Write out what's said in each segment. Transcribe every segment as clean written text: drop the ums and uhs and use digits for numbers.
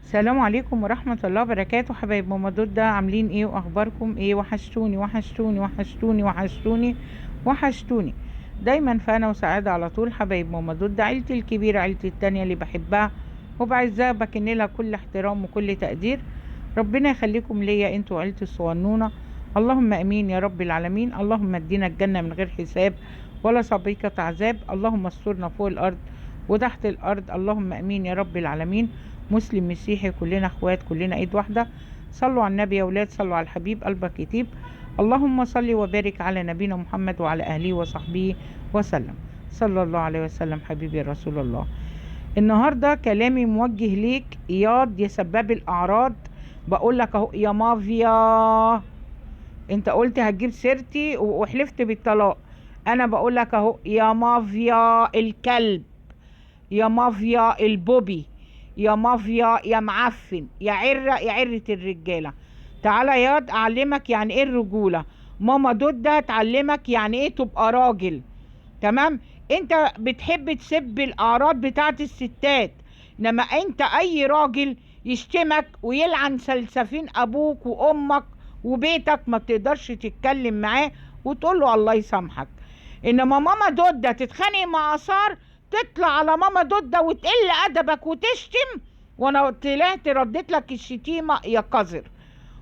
السلام عليكم ورحمة الله وبركاته. حبايب ماما دودة، عاملين ايه واخباركم ايه؟ وحشتوني وحشتوني وحشتوني وحشتوني وحشتوني دايما. فانا وسعادة على طول. حبايب ماما دودة، عيلتي الكبيرة، عيلتي التانية اللي بحبها وبعزها، بكن لها كل احترام وكل تقدير. ربنا يخليكم ليا انتوا وعيلتي الصغنونة، اللهم امين يا رب العالمين. اللهم ادينا الجنة من غير حساب ولا سابقة عذاب. اللهم استرنا فوق الارض وتحت الارض، اللهم امين يا رب العالمين. مسلم مسيحي كلنا اخوات، كلنا ايد واحده. صلوا على النبي يا اولاد، صلوا على الحبيب قلبك يطيب. اللهم صل وبارك على نبينا محمد وعلى اهله وصحبه وسلم. صلى الله عليه وسلم. حبيبي رسول الله، النهارده كلامي موجه ليك اياد يا سباب الاعراض. بقول لك اهو يا مافيا، انت قلت هتجيب سيرتي وحلفت بالطلاق. انا بقول لك اهو يا مافيا الكلب، يا مافيا البوبي، يا مافيا يا معفن، يا عرة يا عرة الرجالة. تعالى ياض اعلمك يعني ايه الرجولة. ماما دودة تعلمك يعني ايه تبقى راجل. تمام؟ انت بتحب تسب الاعراض بتاعت الستات، انما انت اي راجل يشتمك ويلعن سلسفين ابوك وامك وبيتك ما بتقدرش تتكلم معاه وتقول له الله يسامحك. انما ماما دودة تتخانق مع اثار، تطلع على ماما دودة وتقل ادبك وتشتم، وانا طلعت رديت لك الشتيمة يا قذر.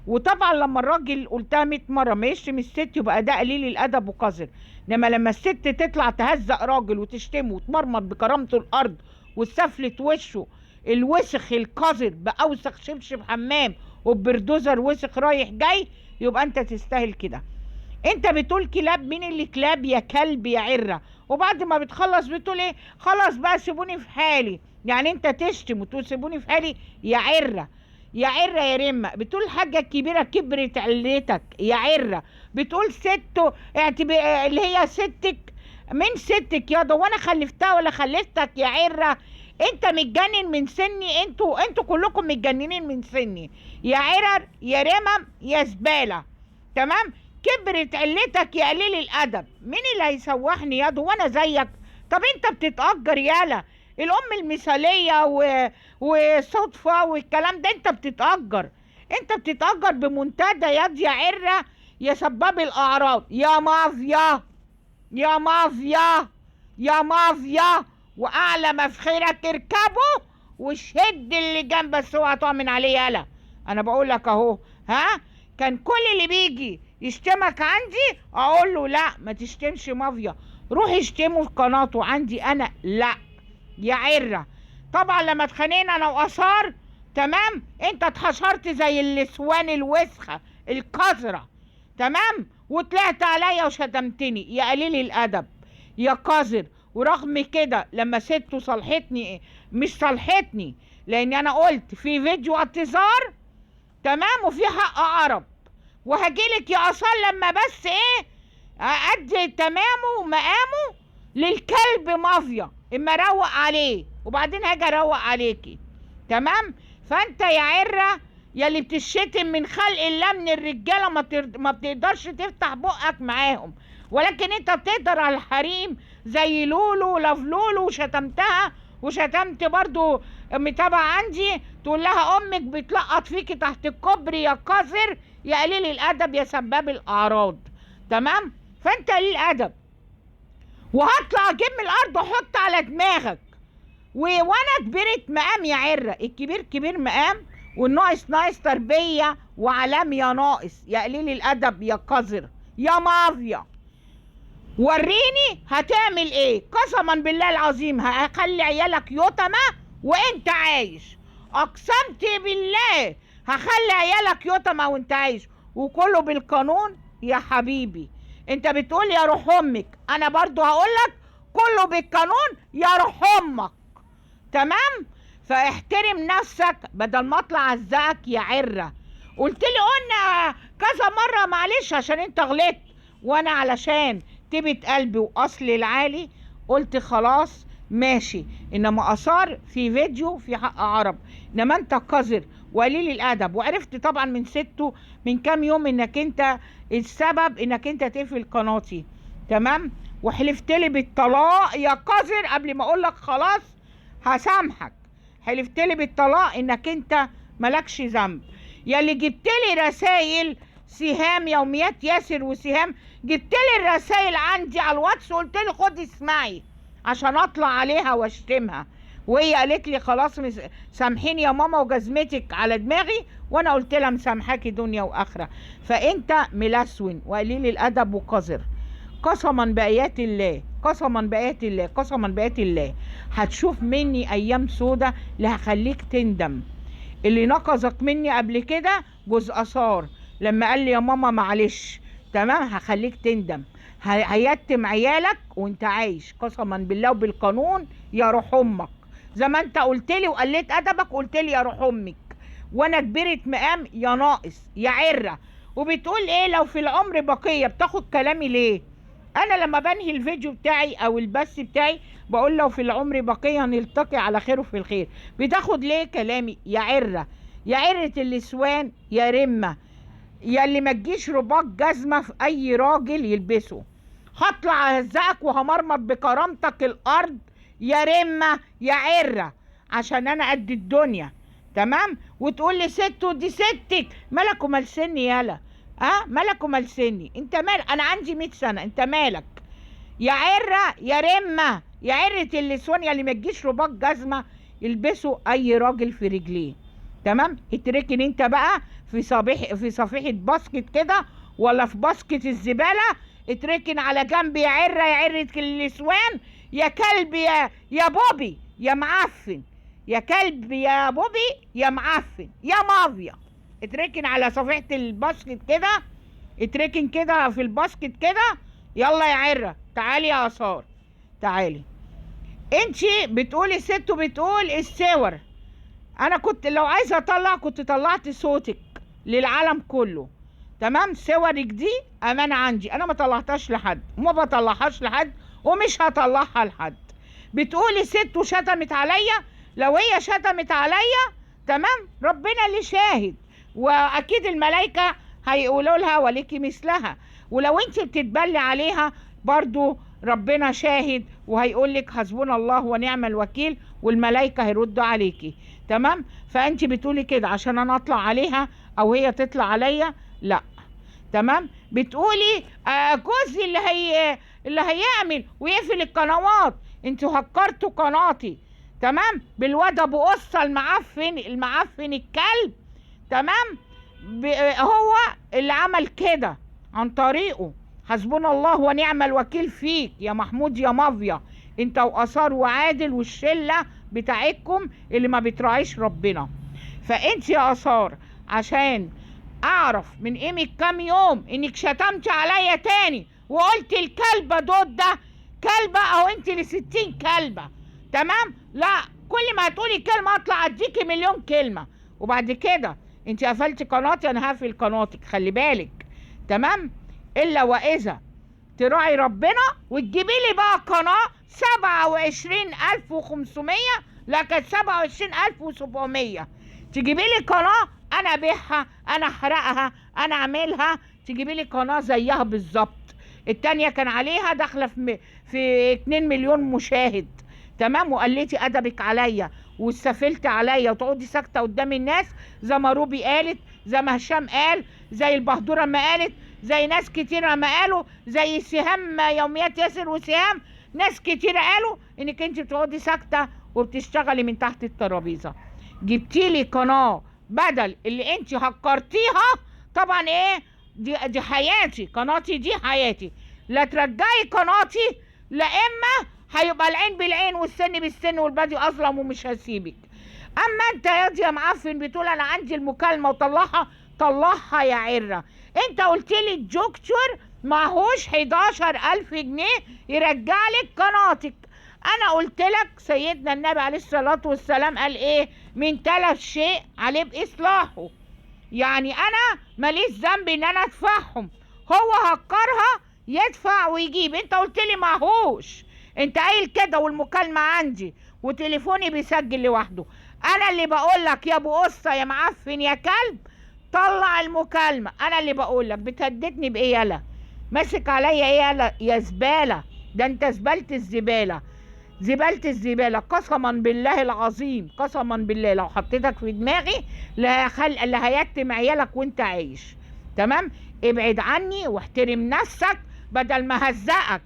وطبعا لما الراجل قلتها 100 مره ما يشتم الست يبقى ده قليل الادب وقذر. انما لما الست تطلع تهزق راجل وتشتمه وتمرمط بكرامته الارض وتسفلت وشه الوسخ القذر باوسخ شبشب حمام وبردوزر وسخ رايح جاي، يبقى انت تستاهل كده. انت بتقول كلاب، مين اللي كلاب يا كلب يا عره؟ وبعد ما بتخلص بتقول ايه؟ خلاص بقى سيبوني في حالي. يعني انت تشتم وتقول سيبوني في حالي يا عره؟ يا عره يا رمه. بتقول حاجه كبيره كبرت علتك يا عره. بتقول سته اللي هي ستك. من ستك يا ده؟ وانا خلفتها ولا خلفتك يا عره؟ انت متجنن من سني، انتوا كلكم متجننين من سني يا عرر يا رمم يا زباله. تمام؟ كبرت علتك يا قليل الادب. مين اللي هيسوحني ياض وانا زيك؟ طب انت بتتأجر يالا؟ الام المثالية وصدفة والكلام ده انت بتتأجر. انت بتتأجر بمنتدى ياض يا عرة يا سباب الاعراض يا مافيا، يا مافيا، يا مافيا. واعلى ما في خيرك اركبه وشد اللي جنب بس اوعى تقع من عليه يالا. انا بقول لك اهو. ها؟ كان كل اللي بيجي يشتمك عندي اقول له لا ما تشتمش مافيا، روح اشتمه في قناته. عندي انا لا يا عره. طبعا لما اتخانقنا انا واثار، تمام، انت اتحشرت زي النسوان الوسخه القذره. تمام؟ وطلعت عليا وشتمتني يا قليل الادب يا قذر. ورغم كده لما سته صالحتني، مش صالحتني لان انا قلت في فيديو اعتذار، تمام، وفي حق عرب. وهجيلك يا اصال لما بس ايه ادي تمامه ومقامه للكلب مافيا اما اروق عليه، وبعدين هاجي اروق عليكي. تمام؟ فانت يا عره يا اللي بتشتم من خلق الله من الرجاله ما بتقدرش تفتح بقك معاهم، ولكن انت بتقدر على الحريم زي لولو لافلولو. وشتمتها وشتمت برضو متابعة عندي تقول لها امك بتلقط فيكي تحت الكوبري يا قذر يا قليل الادب يا سباب الاعراض. تمام؟ فانت قليل ادب، وهطلع اجيب من الارض واحط على دماغك. وانا كبرت مقام يا عره. الكبير كبير مقام والناقص ناقص تربيه وعلام يا ناقص يا قليل الادب يا قذر يا مافيا. وريني هتعمل ايه؟ قسما بالله العظيم هخلي عيالك يتامى وانت عايش. اقسمت بالله هخلي عيالك يتامى وانت عايش، وكله بالقانون يا حبيبي. انت بتقول يا روح امك، انا برضو هقولك كله بالقانون يا روح امك. تمام؟ فاحترم نفسك بدل ما اطلع ازعك يا عره. قلت لي قلنا كذا مره معلش عشان انت غلطت، وانا علشان طيبة قلبي واصل العالي قلت خلاص ماشي. انما اثار في فيديو في حق عرب، انما انت قذر وقليل الادب. وعرفت طبعا من سته من كام يوم انك انت السبب انك انت تقفل قناتي. تمام؟ وحلفت لي بالطلاق يا قذر قبل ما اقول لك خلاص هسامحك. حلفتلي بالطلاق انك انت مالكش ذنب. يا اللي جبتلي رسايل سهام يوميات ياسر وسهام، جبتلي الرسايل عندي على الواتس وقلتلي خدي اسمعي عشان اطلع عليها واشتمها، وهي قالت لي خلاص سامحيني يا ماما وجزمتك على دماغي، وانا قلت لها مسامحاكي دنيا واخره. فانت ملسون وقليل الادب وقذر. قسما بايات الله، قسما بايات الله، قسما بايات الله، هتشوف مني ايام سودة اللي هخليك تندم. اللي نقصك مني قبل كده جوز اثار لما قال لي يا ماما معلش، تمام، هخليك تندم. هيتم عيالك وانت عايش قسما بالله وبالقانون يا روح امك. زي ما انت قلت لي وقلت ادبك قلت لي يا روح امك، وانا كبيرة مقام يا ناقص يا عره. وبتقول ايه لو في العمر بقيه؟ بتاخد كلامي ليه؟ انا لما بنهي الفيديو بتاعي او البث بتاعي بقول لو في العمر بقيه نلتقي على خير وفي الخير. بتاخد ليه كلامي يا عره؟ يا عره النسوان يا رمه، يا اللي ما تجيش رباط جزمه في اي راجل يلبسه. هطلع اهزقك وهمرمط بكرامتك الارض يا رمه يا عره، عشان انا قد الدنيا، تمام. وتقول لي ست ودي ستك، مالك ومال سني يالا؟ مالك ومال سني؟ انت مالك؟ انا عندي 100 سنه، انت مالك يا عره يا رمه يا عره النسوان، يا اللي ما تجيش رباط جزمه يلبسوا اي راجل في رجليه، تمام. اتركن انت بقى في صفيحه باسكت كده ولا في باسكت الزباله، اتركن على جنب يا عره يا عره النسوان، يا كلب يا بوبي يا معفن، يا كلب يا بوبي يا معفن يا مافيا. اتركن على صفيحه الباسكت كده، اتركن كده في الباسكت كده. يلا يا عره تعالي يا اثار تعالي. انتي بتقولي ست وبتقول الصور. انا كنت لو عايزه اطلع كنت طلعت صوتك للعالم كله، تمام. صورك دي امانه عندي، انا ما طلعتهاش لحد وما بطلعهاش لحد ومش هطلعها لحد. بتقولي ست وشتمت عليا، لو هي شتمت عليا تمام ربنا اللي شاهد، واكيد الملائكه هيقولوا لها وليكي مثلها. ولو انت بتتبلي عليها برضو ربنا شاهد وهيقول لك حسبنا الله ونعم الوكيل، والملائكه هيردوا عليكي، تمام. فانت بتقولي كده عشان انا اطلع عليها او هي تطلع عليا؟ لا، تمام. بتقولي جوزي اللي هيعمل ويقفل القنوات. انتوا هكرتوا قناتي، تمام، بالواد ابو قصه المعفن الكلب، تمام. هو اللي عمل كده عن طريقه. حسبنا الله ونعم الوكيل فيك يا محمود يا مافيا، انت واثار وعادل والشله بتاعتكم اللي ما بتراعيش ربنا. فانت يا اثار عشان اعرف من قيمة كام يوم انك شتمت عليا تاني وقلت الكلبة ده كلبة او انت ل60 كلبة، تمام. لا، كل ما هتقولي كلمة اطلع اديكي مليون كلمة. وبعد كده انت قفلتي قناتي، انا هقفل قناتك، خلي بالك، تمام. الا واذا تراعي ربنا وتجيبي لي بقى قناة 27500، لا كانت 27700، تجيبي لي قناة انا ابيعها انا احرقها انا اعملها، تجيبي لي قناه زيها بالظبط. التانية كان عليها داخله في 2 مليون مشاهد، تمام. وقلتي ادبك عليا واستفلت عليا وتقعدي ساكته قدام الناس زي ما روبي قالت، زي ما هشام قال، زي البهدوره ما قالت، زي ناس كتيره ما قالوا، زي سهام يوميات ياسر وسهام، ناس كتيره قالوا انك انت بتقعدي ساكته وبتشتغلي من تحت الترابيزه. جبتي لي قناه بدل اللي انت هكرتيها. طبعا ايه دي حياتي، قناتي دي حياتي، لا ترجعي قناتي لا اما هيبقى العين بالعين والسن بالسن والبادي اظلم ومش هسيبك. اما انت يا معفن بتقول انا عندي المكالمه وطلعها، طلعها يا عره. انت قلت لي الدكتور معهوش 11000 جنيه يرجع لك قناتك. انا قلت لك سيدنا النبي عليه الصلاة والسلام قال ايه؟ من 3 شيء عليه باصلاحه. يعني انا ماليش ذنب ان انا ادفعهم، هو هكرها يدفع ويجيب. انت قلت لي معهوش، انت قايل كده والمكالمة عندي وتليفوني بيسجل لوحده. انا اللي بقول لك يا ابو قصة يا معفن يا كلب طلع المكالمة. انا اللي بقول لك، بتهددني بايه يالا؟ ماسك عليا ايه يالا يا زبالة؟ ده انت زبالة الزبالة. زبالة الزبالة، قسما بالله العظيم، قسما بالله لو حطيتك في دماغي لا هيتم عيالك وانت عايش. تمام؟ ابعد عني واحترم نفسك بدل ما هزقك.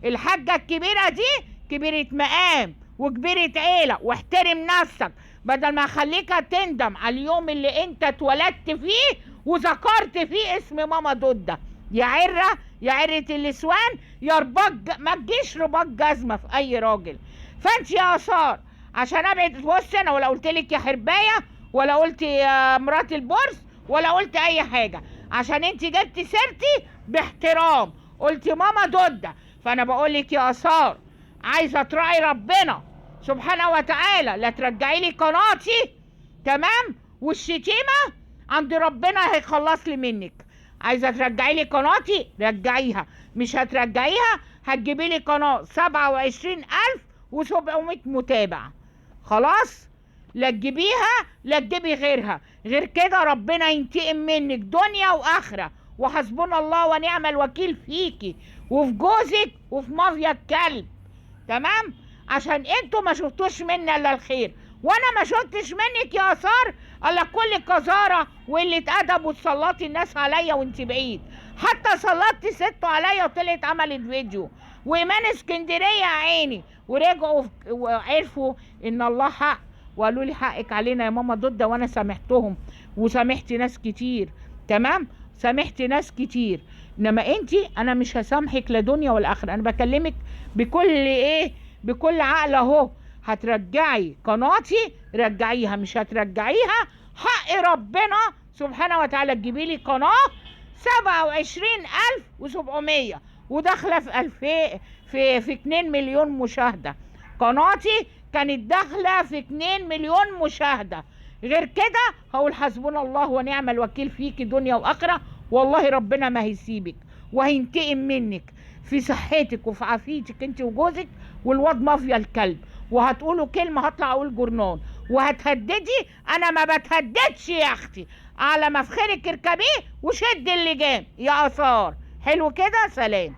الحاجة الكبيرة دي كبيرة مقام وكبيرة عيلة، واحترم نفسك بدل ما اخليك تندم على اليوم اللي انت اتولدت فيه وذكرت فيه اسم ماما دودة. يا عرة، يا عرة النسوان، يا رباط، ما تجيش رباط جزمة في اي راجل. فانت يا اثار عشان ابعد. بص انا ولا قلت لك يا حربايه، ولا قلت يا مرات البورس، ولا قلت اي حاجه، عشان انت جبتي سيرتي باحترام، قلت ماما دودة. فانا بقول لك يا اثار، عايزه تراعي ربنا سبحانه وتعالى، لا ترجعي لي قناتي. تمام؟ والشتيمه عند ربنا هيخلص لي منك. عايزه ترجعي لي قناتي رجعيها، مش هترجعيها هتجيبي لي قناه 27700 متابع. خلاص؟ لا تجيبيها لا تجيبي غيرها، غير كده ربنا ينتقم منك دنيا واخره. وحسبنا الله ونعم الوكيل فيكي وفي جوزك وفي مافيا الكلب. تمام؟ عشان انتوا ما شفتوش مني الا الخير، وانا ما شفتش منك يا اثار الا كل قذاره وقله ادب، وتسلطي الناس عليا وانت بعيد. حتى سلطتي ستو عليا وطلعت عملت فيديو. وايمان اسكندريه يا عيني، ورجعوا وعرفوا ان الله حق، وقالوا لي حقك علينا يا ماما دودة، وانا سامحتهم وسامحت ناس كتير. تمام؟ سامحت ناس كتير. انما انتي انا مش هسامحك لا دنيا ولا اخره. انا بكلمك بكل ايه، بكل عقل اهو. هترجعي قناتي رجعيها، مش هترجعيها حق ربنا سبحانه وتعالى تجيبي لي قناه 27700 وداخله في 2000 في 2 مليون مشاهده. قناتي كانت داخله في 2 مليون مشاهده. غير كده هقول حسبنا الله ونعم الوكيل فيكي دنيا واخره. والله ربنا ما هيسيبك وهينتقم منك في صحتك وفي عافيتك انت وجوزك والواد مافيا الكلب. وهتقولوا كلمه هطلع اقول جرنان وهتهددي. انا ما بتهددش يا اختي، على مفخرك اركبيه وشد اللجام يا اثار. حلو كده؟ سلام.